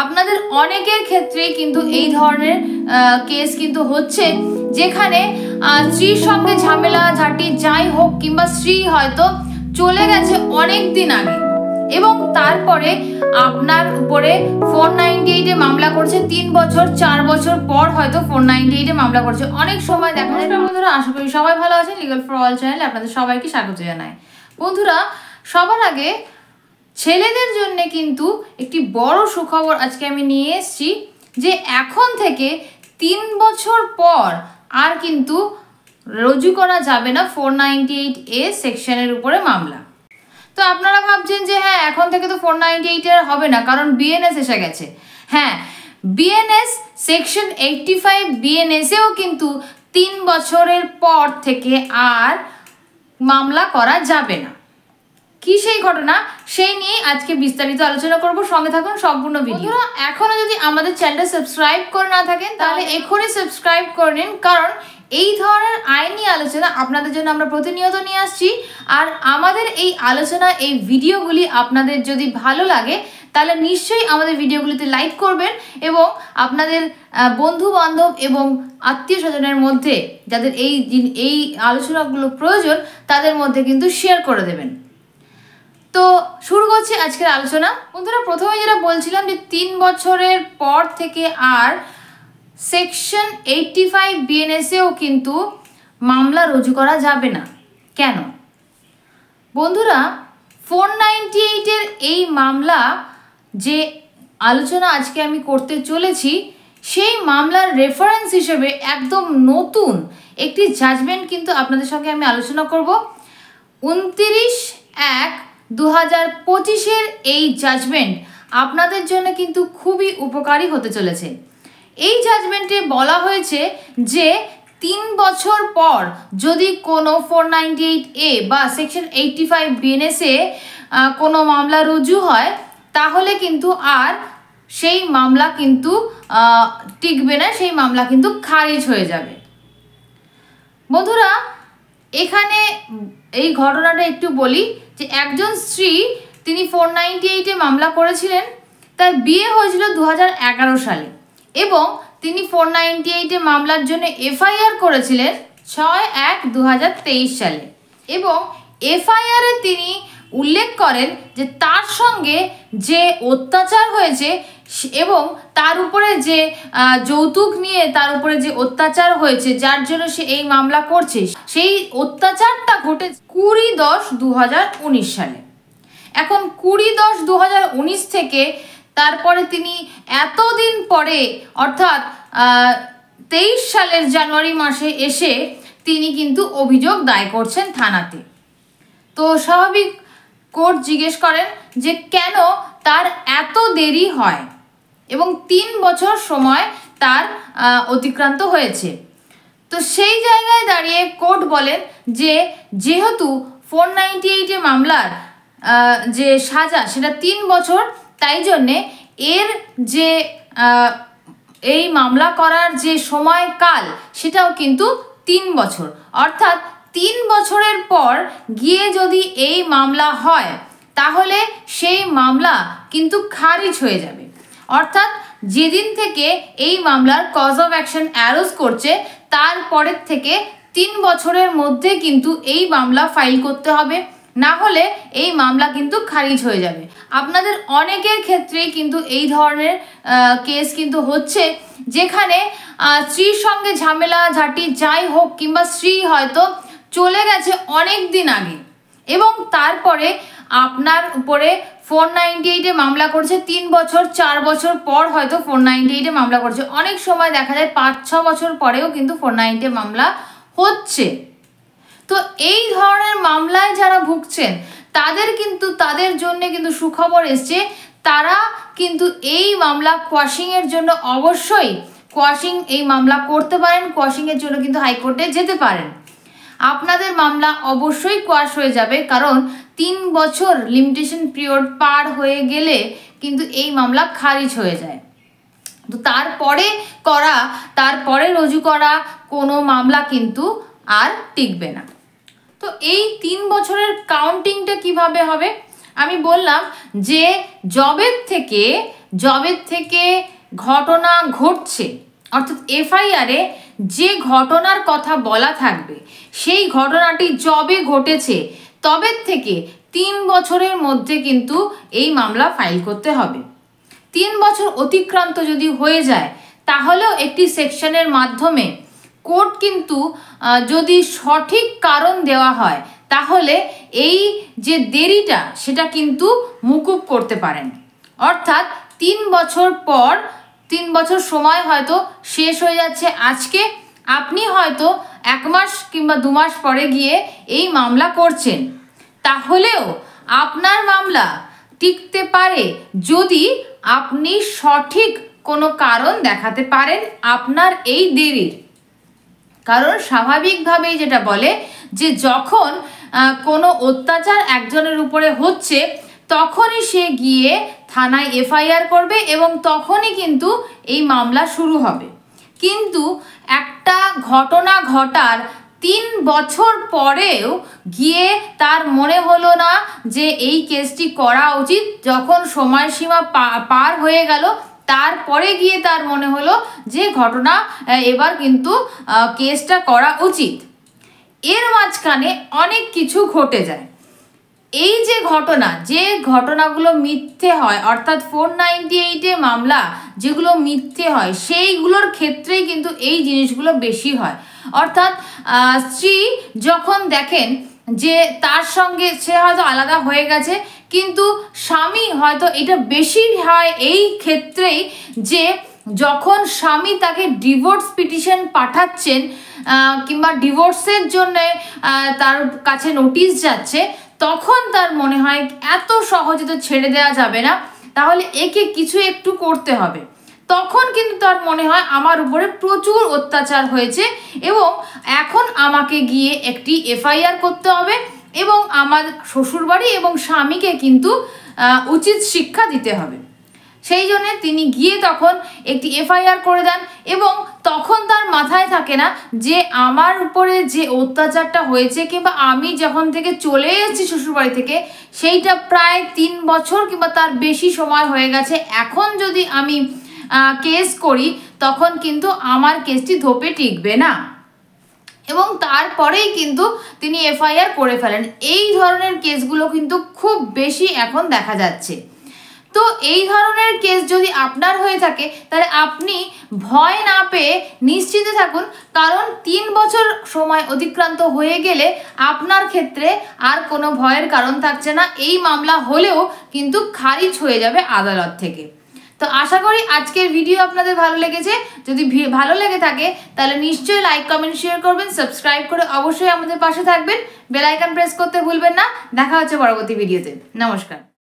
আপনাদের অনেকের ক্ষেত্রেই কিন্তু এই ধরনের কেস কিন্তু হচ্ছে, যেখানে স্ত্রীর সঙ্গে ঝামেলা ঝাঁটি যাই হোক, কিংবা স্ত্রী হয়তো চলে গেছে অনেক দিন আগে এবং তারপরে আপনার উপরে 498 এ মামলা করছে। 3 বছর 4 বছর পর হয়তো 498 এ মামলা করছে। অনেক সময় দেখা যায়। বন্ধুরা, আশা করি সবাই ভালো আছেন। লিগাল ফর অল চ্যানেলে আপনাদের সবাইকে স্বাগত জানাই। বন্ধুরা, সবার আগে ছেলেদের জন্য কিন্তু একটি বড় সুখবর আজকে আমি নিয়ে এসেছি, যে এখন থেকে 3 বছর পর আর কিন্তু রুজু করা যাবে না 498A সেকশনের উপরে মামলা। তো আপনারা ভাবছেন যে হ্যাঁ, এখন থেকে তো 498 এর হবে না, কারণ বিএনএস এসে গেছে। হ্যাঁ, বিএনএস সেকশন 85 বিএনএসেও কিন্তু 3 বছরের পর থেকে আর মামলা করা যাবে না। কি সেই ঘটনা, সেই নিয়ে আজকে বিস্তারিত আলোচনা করব। সঙ্গে থাকুন সম্পূর্ণ ভিডিও। এখনো যদি আমাদের চ্যানেলটা সাবস্ক্রাইব করে না থাকেন তাহলে এখনই সাবস্ক্রাইব করে নিন, কারণ এই ধরনের আইনি আলোচনা আপনাদের জন্য আমরা প্রতিনিয়ত নিয়ে আসছি। আর আমাদের এই আলোচনা, এই ভিডিওগুলি আপনাদের যদি ভালো লাগে তাহলে নিশ্চয়ই আমাদের ভিডিওগুলিতে লাইক করবেন এবং আপনাদের বন্ধু বান্ধব এবং আত্মীয় স্বজনের মধ্যে যাদের এই আলোচনাগুলো প্রয়োজন তাদের মধ্যে কিন্তু শেয়ার করে দেবেন। তো শুরু করছি আজকের আলোচনা। বন্ধুরা, প্রথমে যেটা বলছিলাম যে 3 বছরের পর থেকে আর সেকশন 85 বিএনএসেও কিন্তু মামলা রুজু করা যাবে না। কেন? বন্ধুরা, 498 এর এই মামলা যে আলোচনা আজকে আমি করতে চলেছি, সেই মামলার রেফারেন্স হিসেবে একদম নতুন একটি জাজমেন্ট কিন্তু আপনাদের সঙ্গে আমি আলোচনা করব। 29/1/2025 এই জাজমেন্ট আপনাদের জন্য কিন্তু খুবই উপকারী হতে চলেছে। এই জাজমেন্টে বলা হয়েছে যে 3 বছর পর যদি কোনো 498A বা সেকশন 85 বিএনএসে কোনো মামলা রুজু হয়, তাহলে কিন্তু আর সেই মামলা কিন্তু টিকবে না, সেই মামলা কিন্তু খারিজ হয়ে যাবে। বন্ধুরা, এখানে এই ঘটনাটা একটু বলি যে একজন স্ত্রী, তিনি 498 এ মামলা করেছিলেন। তার বিয়ে হয়েছিল 2011 সালে এবং তিনি 498 এ মামলার জন্য এফআইআর করেছিলেন 6/1/2023 সালে এবং এফআইআরে তিনি উল্লেখ করেন যে তার সঙ্গে যে অত্যাচার হয়েছে এবং তার উপরে যে যৌতুক নিয়ে তার উপরে যে অত্যাচার হয়েছে, যার জন্য সে এই মামলা করছে, সেই অত্যাচারটা ঘটে 20/10/2019 সালে। এখন 20/10/2019 থেকে তারপরে তিনি এতদিন পরে অর্থাৎ 23 সালের জানুয়ারি মাসে এসে তিনি কিন্তু অভিযোগ দায়ের করছেন থানাতে। তো স্বাভাবিক কোর্ট জিজ্ঞেস করেন যে কেন তার এত দেরি হয় এবং 3 বছর সময় তার অতিক্রান্ত হয়েছে। তো সেই জায়গায় দাঁড়িয়ে কোর্ট বলেন যে যেহেতু 498 এ মামলার যে সাজা সেটা 3 বছর, তাই জন্যে এর যে এই মামলা করার যে সময়কাল সেটাও কিন্তু 3 বছর। অর্থাৎ 3 বছরের পর গিয়ে যদি এই মামলা হয় তাহলে সেই মামলা কিন্তু খারিজ হয়ে যাবে। অর্থাৎ যেদিন থেকে এই মামলার কজ অফ অ্যাকশন অ্যারোজ করছে তারপরের থেকে 3 বছরের মধ্যে কিন্তু এই মামলা ফাইল করতে হবে, না হলে এই মামলা কিন্তু খারিজ হয়ে যাবে। আপনাদের অনেকের ক্ষেত্রেই কিন্তু এই ধরনের কেস কিন্তু হচ্ছে, যেখানে স্ত্রীর সঙ্গে ঝামেলা ঝাঁটি যাই হোক, কিংবা স্ত্রী হয়তো চলে গেছে অনেক দিন আগে এবং তারপরে আপনার উপরে 498 এ মামলা করছে। 3 বছর 4 বছর পর হয়তো 498 এ মামলা করছে। অনেক সময় দেখা যায় 5-6 বছর পরেও কিন্তু 498 এ মামলা হচ্ছে। তো এই ধরনের মামলায় যারা ভুগছেন তাদের জন্য কিন্তু সুখবর এসছে। তারা কিন্তু এই মামলা কোয়াশিংয়ের জন্য অবশ্যই এই মামলা করতে পারেন। কোয়াশিংয়ের জন্য কিন্তু হাইকোর্টে যেতে পারেন। আপনাদের মামলা অবশ্যই কোয়াশ হয়ে যাবে, কারণ 3 বছর লিমিটেশন পিরিয়ড পার হয়ে গেলে কিন্তু এই মামলা খারিজ হয়ে যায়। তো তারপরে রুজু করা কোনো মামলা কিন্তু আর টিকবে না। তো এই 3 বছরের কাউন্টিংটা কিভাবে হবে? আমি বললাম যে জবের থেকে জবের থেকে ঘটনা ঘটছে, অর্থাৎ এফআইআরে যে ঘটনার কথা বলা থাকবে সেই ঘটনাটি যবে ঘটেছে তবের থেকে 3 বছরের মধ্যে কিন্তু এই মামলা ফাইল করতে হবে। 3 বছর অতিক্রান্ত যদি হয়ে যায় তাহলেও একটি সেকশনের মাধ্যমে কোর্ট কিন্তু যদি সঠিক কারণ দেওয়া হয় তাহলে এই যে দেরিটা সেটা কিন্তু মুকুব করতে পারেন। অর্থাৎ 3 বছর পর, 3 বছর সময় হয়তো শেষ হয়ে যাচ্ছে আজকে, আপনি হয়তো 1 মাস কিংবা 2 মাস পরে গিয়ে এই মামলা করছেন, তাহলেও আপনার মামলা টিকতে পারে যদি আপনি সঠিক কোনো কারণ দেখাতে পারেন আপনার এই দেরির। কারণ স্বাভাবিকভাবেই যেটা বলে যে যখন কোনো অত্যাচার একজনের উপরে হচ্ছে তখনই সে গিয়ে থানায় এফআইআর করবে এবং তখনই কিন্তু এই মামলা শুরু হবে। কিন্তু একটা ঘটনা ঘটার 3 বছর পরেও গিয়ে তার মনে হলো না যে এই কেসটি করা উচিত, যখন সময়সীমা পার হয়ে গেল তারপরে গিয়ে তার মনে হলো যে ঘটনা এবার কিন্তু কেসটা করা উচিত। এর মাঝখানে অনেক কিছু ঘটে যায়। এই যে ঘটনাগুলো মিথ্যে হয়, অর্থাৎ 498 মামলা যেগুলো মিথ্যে হয় সেইগুলোর ক্ষেত্রেই কিন্তু এই জিনিসগুলো বেশি হয়। অর্থাৎ স্ত্রী যখন দেখেন যে তার সঙ্গে সে হয়তো আলাদা হয়ে গেছে, কিন্তু স্বামী হয়তো এটা বেশি হয় এই ক্ষেত্রেই যে যখন স্বামী তাকে ডিভোর্স পিটিশন পাঠাচ্ছেন কিংবা ডিভোর্সের জন্য তার কাছে নোটিশ যাচ্ছে, তখন তার মনে হয় এত সহজে তো ছেড়ে দেওয়া যাবে না, তাহলে একে কিছু একটু করতে হবে। তখন কিন্তু তার মনে হয় আমার উপরে প্রচুর অত্যাচার হয়েছে এবং এখন আমাকে গিয়ে একটি এফআইআর করতে হবে এবং আমার শ্বশুরবাড়ি এবং স্বামীকে কিন্তু উচিত শিক্ষা দিতে হবে। সেই জন্য তিনি গিয়ে তখন একটি এফআইআর করে দেন এবং তখন তার মাথায় থাকে না যে আমার উপরে যে অত্যাচারটা হয়েছে কিংবা আমি যখন থেকে চলে এসেছি শ্বশুরবাড়ি থেকে সেইটা প্রায় 3 বছর কিংবা তার বেশি সময় হয়ে গেছে, এখন যদি আমি কেস করি তখন কিন্তু আমার কেসটি ধোপে টিকবে না এবং তারপরেই কিন্তু তিনি এফআইআর করে ফেলেন। এই ধরনের কেসগুলো কিন্তু খুব বেশি এখন দেখা যাচ্ছে। তো এই ধরনের কেস যদি আপনার হয়ে থাকে তাহলে আপনি ভয় না পেয়ে নিশ্চিন্তে থাকুন, কারণ 3 বছর সময় অতিক্রান্ত হয়ে গেলে আপনার ক্ষেত্রে আর কোনো ভয়ের কারণ থাকছে না। এই মামলা হলেও কিন্তু খারিজ হয়ে যাবে আদালত থেকে। তো আশা করি আজকের ভিডিও আপনাদের ভালো লেগেছে। যদি ভালো লেগে থাকে তাহলে নিশ্চয়ই লাইক, কমেন্ট, শেয়ার করবেন, সাবস্ক্রাইব করে অবশ্যই আমাদের পাশে থাকবেন, বেল আইকন প্রেস করতে ভুলবেন না। দেখা হচ্ছে পরবর্তী ভিডিওতে। নমস্কার।